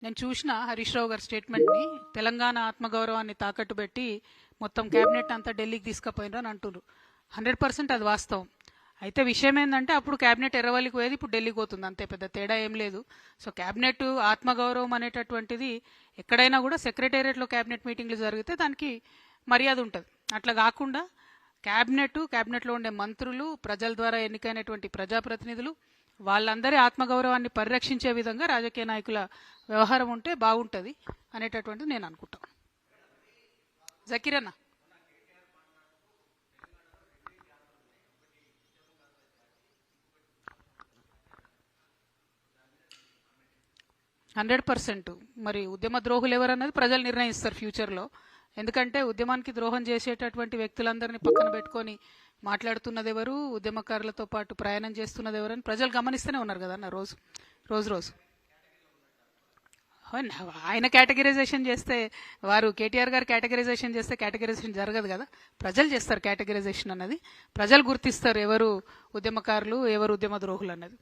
నేను చూసిన హరీష్ రావు గారి స్టేట్మెంట్ని, తెలంగాణ ఆత్మగౌరవాన్ని తాకట్టు పెట్టి మొత్తం క్యాబినెట్ అంతా ఢిల్లీకి తీసుకుపోయినరు అని అంటున్నారు. 100% అది వాస్తవం. అయితే విషయం ఏంటంటే అప్పుడు క్యాబినెట్ ఎర్రవల్లికి పోయేది, ఇప్పుడు ఢిల్లీకి పోతుంది, అంతే, పెద్ద తేడా ఏం లేదు. సో క్యాబినెట్ ఆత్మగౌరవం అనేటటువంటిది ఎక్కడైనా కూడా సెక్రటేరియట్లో క్యాబినెట్ మీటింగ్లు జరిగితే దానికి మర్యాద ఉంటుంది. అట్లా కాకుండా క్యాబినెట్లో ఉండే మంత్రులు, ప్రజల ద్వారా ఎన్నికైనటువంటి ప్రజాప్రతినిధులు, వాళ్ళందరి ఆత్మగౌరవాన్ని పరిరక్షించే విధంగా రాజకీయ నాయకుల వ్యవహారం ఉంటే బాగుంటుంది అనేటటువంటిది నేను అనుకుంటాను. జకీరన్న, 100%. మరి ఉద్యమ ద్రోహులు ఎవరన్నది ప్రజలు నిర్ణయిస్తారు ఫ్యూచర్లో. ఎందుకంటే ఉద్యమానికి ద్రోహం చేసేటటువంటి వ్యక్తులందరినీ పక్కన పెట్టుకొని మాట్లాడుతున్నది ఎవరు, ఉద్యమకారులతో పాటు ప్రయాణం చేస్తున్నది ఎవరని ప్రజలు గమనిస్తూనే ఉన్నారు కదా అన్న రోజు. ఆయన కేటగిరైజేషన్ చేస్తే, వారు కేటీఆర్ గారు కేటగిరైజేషన్ చేస్తే కేటగిరైజేషన్ జరగదు కదా. ప్రజలు చేస్తారు కేటగిరైజేషన్ అన్నది. ప్రజలు గుర్తిస్తారు ఎవరు ఉద్యమకారులు, ఎవరు ఉద్యమ ద్రోహులు అన్నది.